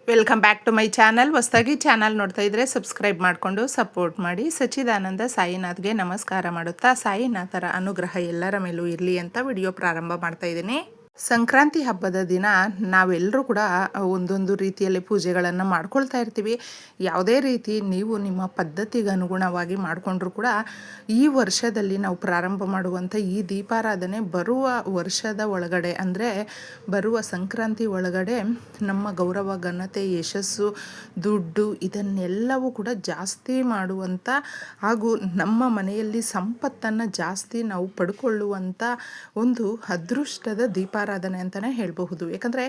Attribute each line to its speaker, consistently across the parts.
Speaker 1: Welcome back to my channel. ಹೊಸದಾಗಿ channel ನೋಡ್ತಾ ಇದ್ರೆ ಸಬ್ಸ್ಕ್ರೈಬ್ ಮಾಡಿಕೊಂಡು ಸಪೋರ್ಟ್ ಮಾಡಿ. ಸಚ್ಚಿದಾನಂದ ಸಾಯಿನಾಥ್ಗೆ ನಮಸ್ಕಾರ ಮಾಡುತ್ತಾ ಸಾಯಿನಾಥರ ಅನುಗ್ರಹ ಎಲ್ಲರ ಮೇಲೂ ಇರಲಿ ಅಂತ ವಿಡಿಯೋ ಪ್ರಾರಂಭ ಮಾಡ್ತಾ ಇದ್ದೀನಿ. ಸಂಕ್ರಾಂತಿ ಹಬ್ಬದ ದಿನ ನಾವೆಲ್ಲರೂ ಕೂಡ ಒಂದೊಂದು ರೀತಿಯಲ್ಲಿ ಪೂಜೆಗಳನ್ನು ಮಾಡ್ಕೊಳ್ತಾ ಇರ್ತೀವಿ. ಯಾವುದೇ ರೀತಿ ನೀವು ನಿಮ್ಮ ಪದ್ಧತಿಗೆ ಅನುಗುಣವಾಗಿ ಮಾಡಿಕೊಂಡ್ರೂ ಕೂಡ ಈ ವರ್ಷದಲ್ಲಿ ನಾವು ಪ್ರಾರಂಭ ಮಾಡುವಂಥ ಈ ದೀಪಾರಾಧನೆ ಬರುವ ವರ್ಷದ ಒಳಗಡೆ ಅಂದರೆ ಬರುವ ಸಂಕ್ರಾಂತಿ ಒಳಗಡೆ ನಮ್ಮ ಗೌರವ ಘನತೆ ಯಶಸ್ಸು ದುಡ್ಡು ಇದನ್ನೆಲ್ಲವೂ ಕೂಡ ಜಾಸ್ತಿ ಮಾಡುವಂಥ ಹಾಗೂ ನಮ್ಮ ಮನೆಯಲ್ಲಿ ಸಂಪತ್ತನ್ನು ಜಾಸ್ತಿ ನಾವು ಪಡ್ಕೊಳ್ಳುವಂಥ ಒಂದು ಅದೃಷ್ಟದ ದೀಪಾರಾಧನೆ ಅಂತಲೇ ಹೇಳಬಹುದು. ಯಾಕಂದರೆ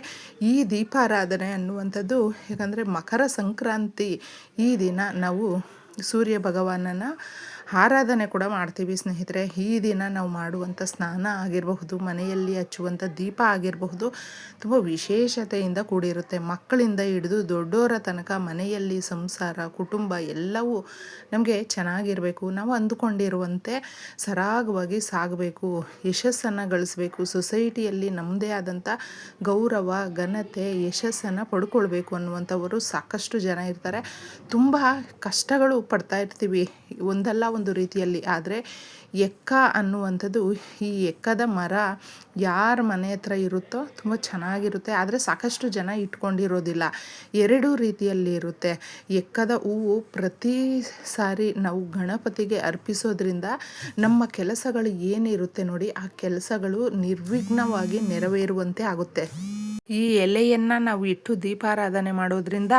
Speaker 1: ಈ ದೀಪಾರಾಧನೆ ಅನ್ನುವಂಥದ್ದು ಯಾಕಂದರೆ ಮಕರ ಸಂಕ್ರಾಂತಿ ಈ ದಿನ ನಾವು ಸೂರ್ಯ ಭಗವಾನನ ಆರಾಧನೆ ಕೂಡ ಮಾಡ್ತೀವಿ ಸ್ನೇಹಿತರೆ. ಈ ದಿನ ನಾವು ಮಾಡುವಂಥ ಸ್ನಾನ ಆಗಿರಬಹುದು, ಮನೆಯಲ್ಲಿ ಹಚ್ಚುವಂಥ ದೀಪ ಆಗಿರಬಹುದು, ತುಂಬ ವಿಶೇಷತೆಯಿಂದ ಕೂಡಿರುತ್ತೆ. ಮಕ್ಕಳಿಂದ ಹಿಡಿದು ದೊಡ್ಡವರ ತನಕ ಮನೆಯಲ್ಲಿ ಸಂಸಾರ ಕುಟುಂಬ ಎಲ್ಲವೂ ನಮಗೆ ಚೆನ್ನಾಗಿರಬೇಕು, ನಾವು ಅಂದುಕೊಂಡಿರುವಂತೆ ಸರಾಗವಾಗಿ ಸಾಗಬೇಕು, ಯಶಸ್ಸನ್ನು ಗಳಿಸಬೇಕು, ಸೊಸೈಟಿಯಲ್ಲಿ ನಮ್ಮದೇ ಆದಂಥ ಗೌರವ ಘನತೆ ಯಶಸ್ಸನ್ನು ಪಡ್ಕೊಳ್ಬೇಕು ಅನ್ನುವಂಥವರು ಸಾಕಷ್ಟು ಜನ ಇರ್ತಾರೆ. ತುಂಬ ಕಷ್ಟಗಳು ಪಡ್ತಾ ಇರ್ತೀವಿ ಒಂದಲ್ಲ ಒಂದು ರೀತಿಯಲ್ಲಿ. ಆದರೆ ಎಕ್ಕ ಅನ್ನುವಂಥದ್ದು, ಈ ಎಕ್ಕದ ಮರ ಯಾರ ಮನೆ ಹತ್ರ ಇರುತ್ತೋ ತುಂಬ ಚೆನ್ನಾಗಿರುತ್ತೆ. ಆದರೆ ಸಾಕಷ್ಟು ಜನ ಇಟ್ಕೊಂಡಿರೋದಿಲ್ಲ. ಎರಡೂ ರೀತಿಯಲ್ಲಿ ಇರುತ್ತೆ. ಎಕ್ಕದ ಹೂವು ಪ್ರತಿ ಸಾರಿ ನಾವು ಗಣಪತಿಗೆ ಅರ್ಪಿಸೋದ್ರಿಂದ ನಮ್ಮ ಕೆಲಸಗಳು ಏನಿರುತ್ತೆ ನೋಡಿ, ಆ ಕೆಲಸಗಳು ನಿರ್ವಿಘ್ನವಾಗಿ ನೆರವೇರುವಂತೆ ಆಗುತ್ತೆ. ಈ ಎಲೆಯನ್ನು ನಾವು ಇಟ್ಟು ದೀಪಾರಾಧನೆ ಮಾಡೋದ್ರಿಂದ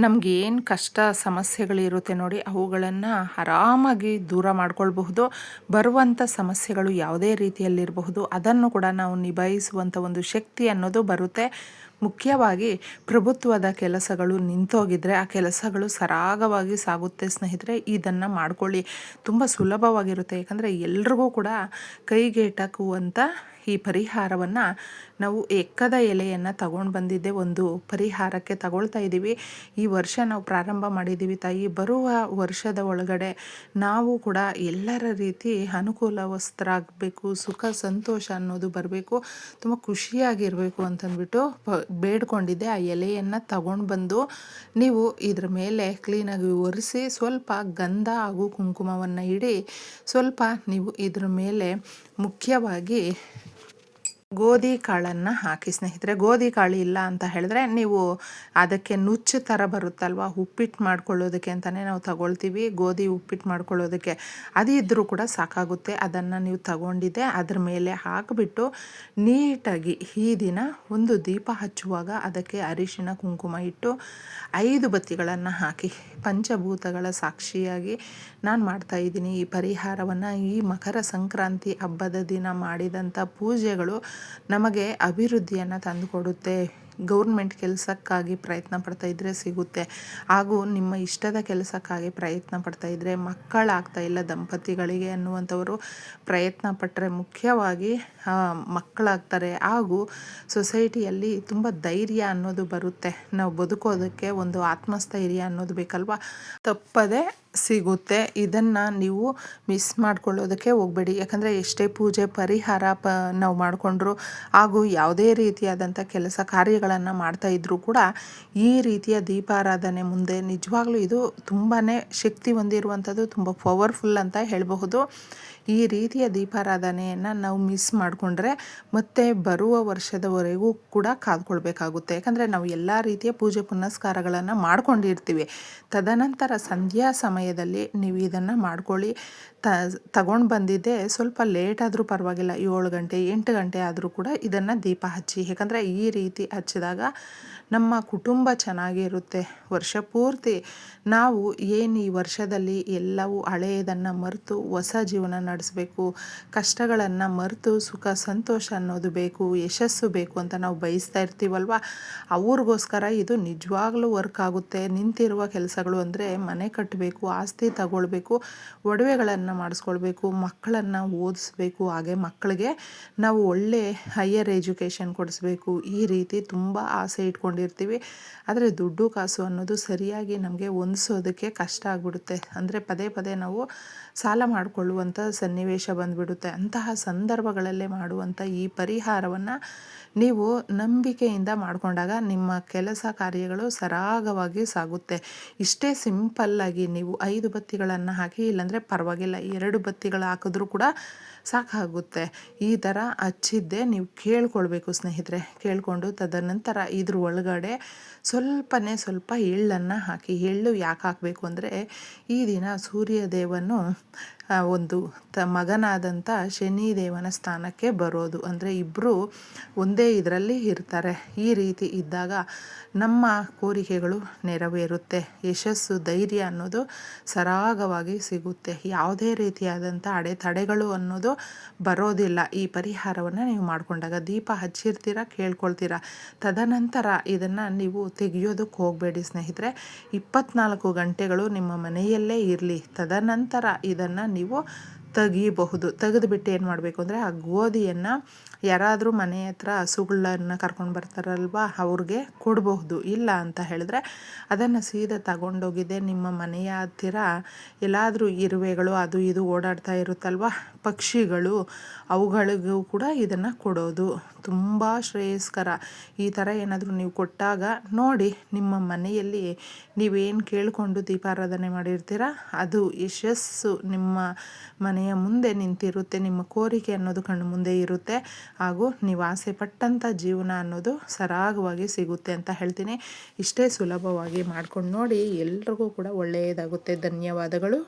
Speaker 1: ನಮ್ಗೆ ಏನು ಕಷ್ಟ ಸಮಸ್ಯೆಗಳಿರುತ್ತೆ ನೋಡಿ, ಅವುಗಳನ್ನು ಆರಾಮಾಗಿ ದೂರ ಮಾಡ್ಕೊಳ್ಬಹುದು. ಬರುವಂಥ ಸಮಸ್ಯೆಗಳು ಯಾವುದೇ ರೀತಿಯಲ್ಲಿರಬಹುದು, ಅದನ್ನು ಕೂಡ ನಾವು ನಿಭಾಯಿಸುವಂಥ ಒಂದು ಶಕ್ತಿ ಅನ್ನೋದು ಬರುತ್ತೆ. ಮುಖ್ಯವಾಗಿ ಪ್ರಭುತ್ವದ ಕೆಲಸಗಳು ನಿಂತೋಗಿದ್ರೆ ಆ ಕೆಲಸಗಳು ಸರಾಗವಾಗಿ ಸಾಗುತ್ತೆ ಸ್ನೇಹಿತರೆ. ಇದನ್ನು ಮಾಡ್ಕೊಳ್ಳಿ, ತುಂಬ ಸುಲಭವಾಗಿರುತ್ತೆ. ಯಾಕಂದರೆ ಎಲ್ರಿಗೂ ಕೂಡ ಕೈಗೆಟಕುವಂಥ ಈ ಪರಿಹಾರವನ್ನು ನಾವು ಎಕ್ಕದ ಎಲೆಯನ್ನು ತಗೊಂಡು ಬಂದಿದ್ದೆ ಒಂದು ಪರಿಹಾರಕ್ಕೆ ತಗೊಳ್ತಾ ಇದ್ದೀವಿ. ಈ ವರ್ಷ ನಾವು ಪ್ರಾರಂಭ ಮಾಡಿದ್ದೀವಿ ತಾಯಿ. ಬರುವ ವರ್ಷದ ಒಳಗಡೆ ನಾವು ಕೂಡ ಎಲ್ಲರ ರೀತಿ ಅನುಕೂಲವಸ್ತರಾಗಬೇಕು, ಸುಖ ಸಂತೋಷ ಅನ್ನೋದು ಬರಬೇಕು, ತುಂಬ ಖುಷಿಯಾಗಿರಬೇಕು ಅಂತಂದ್ಬಿಟ್ಟು ಬೇಡ್ಕೊಂಡಿದ್ದೆ. ಆ ಎಲೆಯನ್ನು ತಗೊಂಡು ಬಂದು ನೀವು ಇದ್ರ ಮೇಲೆ ಕ್ಲೀನಾಗಿ ಒರೆಸಿ ಸ್ವಲ್ಪ ಗಂಧ ಹಾಗೂ ಕುಂಕುಮವನ್ನು ಇಡಿ. ಸ್ವಲ್ಪ ನೀವು ಇದ್ರ ಮೇಲೆ ಮುಖ್ಯವಾಗಿ ಗೋಧಿ ಕಾಳನ್ನು ಹಾಕಿ ಸ್ನೇಹಿತರೆ. ಗೋಧಿ ಕಾಳು ಇಲ್ಲ ಅಂತ ಹೇಳಿದ್ರೆ ನೀವು ಅದಕ್ಕೆ ನುಚ್ಚು ಥರ ಬರುತ್ತಲ್ವ, ಉಪ್ಪಿಟ್ಟು ಮಾಡ್ಕೊಳ್ಳೋದಕ್ಕೆ ಅಂತಲೇ ನಾವು ತಗೊಳ್ತೀವಿ, ಗೋಧಿ ಉಪ್ಪಿಟ್ಟು ಮಾಡ್ಕೊಳ್ಳೋದಕ್ಕೆ. ಅದು ಇದ್ದರೂ ಕೂಡ ಸಾಕಾಗುತ್ತೆ. ಅದನ್ನು ನೀವು ತಗೊಂಡಿದ್ದೆ ಅದ್ರ ಮೇಲೆ ಹಾಕಿಬಿಟ್ಟು ನೀಟಾಗಿ ಈ ದಿನ ಒಂದು ದೀಪ ಹಚ್ಚುವಾಗ ಅದಕ್ಕೆ ಅರಿಶಿಣ ಕುಂಕುಮ ಇಟ್ಟು 5 ಬತ್ತಿಗಳನ್ನು ಹಾಕಿ ಪಂಚಭೂತಗಳ ಸಾಕ್ಷಿಯಾಗಿ ನಾನು ಮಾಡ್ತಾಯಿದ್ದೀನಿ ಈ ಪರಿಹಾರವನ್ನು. ಈ ಮಕರ ಸಂಕ್ರಾಂತಿ ಹಬ್ಬದ ದಿನ ಮಾಡಿದಂಥ ಪೂಜೆಗಳು ನಮಗೆ ಅಭಿವೃದ್ಧಿಯನ್ನು ತಂದುಕೊಡುತ್ತೆ. ಗೌರ್ಮೆಂಟ್ ಕೆಲಸಕ್ಕಾಗಿ ಪ್ರಯತ್ನ ಪಡ್ತಾ ಇದ್ದರೆ ಸಿಗುತ್ತೆ, ಹಾಗೂ ನಿಮ್ಮ ಇಷ್ಟದ ಕೆಲಸಕ್ಕಾಗಿ ಪ್ರಯತ್ನ ಪಡ್ತಾ ಇದ್ದರೆ ಮಕ್ಕಳಾಗ್ತಾ ಇಲ್ಲ ದಂಪತಿಗಳಿಗೆ ಅನ್ನುವಂಥವರು ಪ್ರಯತ್ನ ಪಟ್ಟರೆ ಮುಖ್ಯವಾಗಿ ಮಕ್ಕಳಾಗ್ತಾರೆ. ಹಾಗೂ ಸೊಸೈಟಿಯಲ್ಲಿ ತುಂಬ ಧೈರ್ಯ ಅನ್ನೋದು ಬರುತ್ತೆ. ನಾವು ಬದುಕೋದಕ್ಕೆ ಒಂದು ಆತ್ಮಸ್ಥೈರ್ಯ ಅನ್ನೋದು ಬೇಕಲ್ವ, ತಪ್ಪದೆ ಸಿಗುತ್ತೆ. ಇದನ್ನು ನೀವು ಮಿಸ್ ಮಾಡ್ಕೊಳ್ಳೋದಕ್ಕೆ ಹೋಗಬೇಡಿ. ಯಾಕಂದರೆ ಎಷ್ಟೇ ಪೂಜೆ ಪರಿಹಾರ ನಾವು ಮಾಡಿಕೊಂಡ್ರು ಹಾಗೂ ಯಾವುದೇ ರೀತಿಯಾದಂಥ ಕೆಲಸ ಕಾರ್ಯಗಳನ್ನು ಮಾಡ್ತಾ ಇದ್ದರೂ ಕೂಡ ಈ ರೀತಿಯ ದೀಪಾರಾಧನೆ ಮುಂದೆ ನಿಜವಾಗ್ಲೂ ಇದು ತುಂಬಾ ಶಕ್ತಿ ಹೊಂದಿರುವಂಥದ್ದು, ತುಂಬ ಪವರ್ಫುಲ್ ಅಂತ ಹೇಳಬಹುದು. ಈ ರೀತಿಯ ದೀಪಾರಾಧನೆಯನ್ನು ನಾವು ಮಿಸ್ ಮಾಡಿಕೊಂಡ್ರೆ ಮತ್ತೆ ಬರುವ ವರ್ಷದವರೆಗೂ ಕೂಡ ಕಾದ್ಕೊಳ್ಬೇಕಾಗುತ್ತೆ. ಯಾಕಂದರೆ ನಾವು ಎಲ್ಲ ರೀತಿಯ ಪೂಜೆ ಪುನಸ್ಕಾರಗಳನ್ನು ಮಾಡ್ಕೊಂಡಿರ್ತೀವಿ. ತದನಂತರ ಸಂಧ್ಯಾ ಸಮಯದಲ್ಲಿ ನೀವು ಇದನ್ನು ಮಾಡ್ಕೊಳ್ಳಿ. ತಗೊಂಡು ಬಂದಿದ್ದೆ ಸ್ವಲ್ಪ ಲೇಟ್ ಆದರೂ ಪರವಾಗಿಲ್ಲ, 7 ಗಂಟೆ 8 ಗಂಟೆ ಆದರೂ ಕೂಡ ಇದನ್ನು ದೀಪ ಹಚ್ಚಿ. ಯಾಕಂದರೆ ಈ ರೀತಿ ಹಚ್ಚಿದಾಗ ನಮ್ಮ ಕುಟುಂಬ ಚೆನ್ನಾಗಿರುತ್ತೆ. ವರ್ಷ ಪೂರ್ತಿ ನಾವು ಏನು ಈ ವರ್ಷದಲ್ಲಿ ಎಲ್ಲವೂ ಹಳೆಯದನ್ನು ಮರೆತು ಹೊಸ ಜೀವನ ನಡೆಸಬೇಕು, ಕಷ್ಟಗಳನ್ನು ಮರೆತು ಸುಖ ಸಂತೋಷ ಅನ್ನೋದು ಬೇಕು, ಯಶಸ್ಸು ಬೇಕು ಅಂತ ನಾವು ಬಯಸ್ತಾ ಇರ್ತೀವಲ್ವ, ಅವ್ರಿಗೋಸ್ಕರ ಇದು ನಿಜವಾಗ್ಲೂ ವರ್ಕ್ ಆಗುತ್ತೆ. ನಿಂತಿರುವ ಕೆಲಸಗಳು ಅಂದರೆ ಮನೆ ಕಟ್ಟಬೇಕು, ಆಸ್ತಿ ತಗೊಳ್ಬೇಕು, ಒಡವೆಗಳನ್ನು ಮಾಡಿಸ್ಕೊಳ್ಬೇಕು, ಮಕ್ಕಳನ್ನು ಓದಿಸ್ಬೇಕು, ಹಾಗೆ ಮಕ್ಕಳಿಗೆ ನಾವು ಒಳ್ಳೆ ಹೈಯರ್ ಎಜುಕೇಷನ್ ಕೊಡಿಸ್ಬೇಕು, ಈ ರೀತಿ ತುಂಬ ಆಸೆ ಇಟ್ಕೊಂಡಿರ್ತೀವಿ. ಆದರೆ ದುಡ್ಡು ಕಾಸು ಅನ್ನೋದು ಸರಿಯಾಗಿ ನಮಗೆ ಹೊಂದಿಸೋದಕ್ಕೆ ಕಷ್ಟ ಆಗಿಬಿಡುತ್ತೆ. ಅಂದರೆ ಪದೇ ಪದೇ ನಾವು ಸಾಲ ಮಾಡಿಕೊಳ್ಳುವಂಥ ಸನ್ನಿವೇಶ ಬಂದುಬಿಡುತ್ತೆ. ಅಂತಹ ಸಂದರ್ಭಗಳಲ್ಲೇ ಮಾಡುವಂಥ ಈ ಪರಿಹಾರವನ್ನು ನೀವು ನಂಬಿಕೆಯಿಂದ ಮಾಡಿಕೊಂಡಾಗ ನಿಮ್ಮ ಕೆಲಸ ಕಾರ್ಯಗಳು ಸರಾಗವಾಗಿ ಸಾಗುತ್ತೆ. ಇಷ್ಟೇ ಸಿಂಪಲ್ಲಾಗಿ ನೀವು 5 ಬತ್ತಿಗಳನ್ನು ಹಾಕಿ, ಇಲ್ಲಾಂದರೆ ಪರವಾಗಿಲ್ಲ 2 ಬತ್ತಿಗಳು ಹಾಕಿದ್ರೂ ಕೂಡ ಸಾಕಾಗುತ್ತೆ. ಈ ಥರ ಹಚ್ಚಿದ್ದೆ ನೀವು ಕೇಳ್ಕೊಳ್ಬೇಕು ಸ್ನೇಹಿತರೆ. ಕೇಳಿಕೊಂಡು ತದನಂತರ ಇದ್ರ ಒಳಗಡೆ ಸ್ವಲ್ಪ ಎಳ್ಳನ್ನು ಹಾಕಿ. ಎಳ್ಳು ಯಾಕೆ ಹಾಕಬೇಕು ಅಂದರೆ, ಈ ದಿನ ಸೂರ್ಯದೇವನು ಒಂದು ಮಗನಾದಂಥ ಶನಿದೇವನ ಸ್ಥಾನಕ್ಕೆ ಬರೋದು. ಅಂದರೆ ಇಬ್ಬರು ಒಂದೇ ಇದರಲ್ಲಿ ಇರ್ತಾರೆ. ಈ ರೀತಿ ಇದ್ದಾಗ ನಮ್ಮ ಕೋರಿಕೆಗಳು ನೆರವೇರುತ್ತೆ. ಯಶಸ್ಸು, ಧೈರ್ಯ ಅನ್ನೋದು ಸರಾಗವಾಗಿ ಸಿಗುತ್ತೆ. ಯಾವುದೇ ರೀತಿಯಾದಂಥ ಅಡೆತಡೆಗಳು ಅನ್ನೋದು ಬರೋದಿಲ್ಲ. ಈ ಪರಿಹಾರವನ್ನು ನೀವು ಮಾಡಿಕೊಂಡಾಗ ದೀಪ ಹಚ್ಚಿರ್ತೀರ, ಕೇಳ್ಕೊಳ್ತೀರ. ತದನಂತರ ಇದನ್ನು ನೀವು ತೆಗೆಯೋದಕ್ಕೆ ಹೋಗಬೇಡಿ ಸ್ನೇಹಿತರೆ. 24 ಗಂಟೆಗಳು ನಿಮ್ಮ ಮನೆಯಲ್ಲೇ ಇರಲಿ. ತದನಂತರ ಇದನ್ನು ನೀವು ತೆಗಿಬಹುದು. ತೆಗೆದುಬಿಟ್ಟು ಏನು ಮಾಡಬೇಕು ಅಂದರೆ, ಆ ಗೋಧಿಯನ್ನು ಯಾರಾದರೂ ಮನೆ ಹತ್ರ ಹಸುಗಳನ್ನು ಕರ್ಕೊಂಡು ಬರ್ತಾರಲ್ವ, ಅವ್ರಿಗೆ ಕೊಡಬಹುದು. ಇಲ್ಲ ಅಂತ ಹೇಳಿದ್ರೆ ಅದನ್ನು ಸೀದಾ ತಗೊಂಡೋಗಿದ್ದೆ ನಿಮ್ಮ ಮನೆಯ ಹತ್ತಿರ ಎಲ್ಲಾದರೂ ಇರುವೆಗಳು ಅದು ಇದು ಓಡಾಡ್ತಾ ಇರುತ್ತಲ್ವ, ಪಕ್ಷಿಗಳು, ಅವುಗಳಿಗೂ ಕೂಡ ಇದನ್ನು ಕೊಡೋದು ತುಂಬ ಶ್ರೇಯಸ್ಕರ. ಈ ಥರ ಏನಾದರೂ ನೀವು ಕೊಟ್ಟಾಗ ನೋಡಿ, ನಿಮ್ಮ ಮನೆಯಲ್ಲಿ ನೀವೇನು ಕೇಳಿಕೊಂಡು ದೀಪಾರಾಧನೆ ಮಾಡಿರ್ತೀರ ಅದು ಯಶಸ್ಸು ನಿಮ್ಮ ಮನೆಯ ಮುಂದೆ ನಿಂತಿರುತ್ತೆ. ನಿಮ್ಮ ಕೋರಿಕೆ ಅನ್ನೋದು ಕಣ್ಣು ಮುಂದೆ ಇರುತ್ತೆ. ಹಾಗೂ ನೀವು ಆಸೆ ಪಟ್ಟಂಥ ಜೀವನ ಅನ್ನೋದು ಸರಾಗವಾಗಿ ಸಿಗುತ್ತೆ ಅಂತ ಹೇಳ್ತೀನಿ. ಇಷ್ಟೇ ಸುಲಭವಾಗಿ ಮಾಡ್ಕೊಂಡು ನೋಡಿ, ಎಲ್ರಿಗೂ ಕೂಡ ಒಳ್ಳೆಯದಾಗುತ್ತೆ. ಧನ್ಯವಾದಗಳು.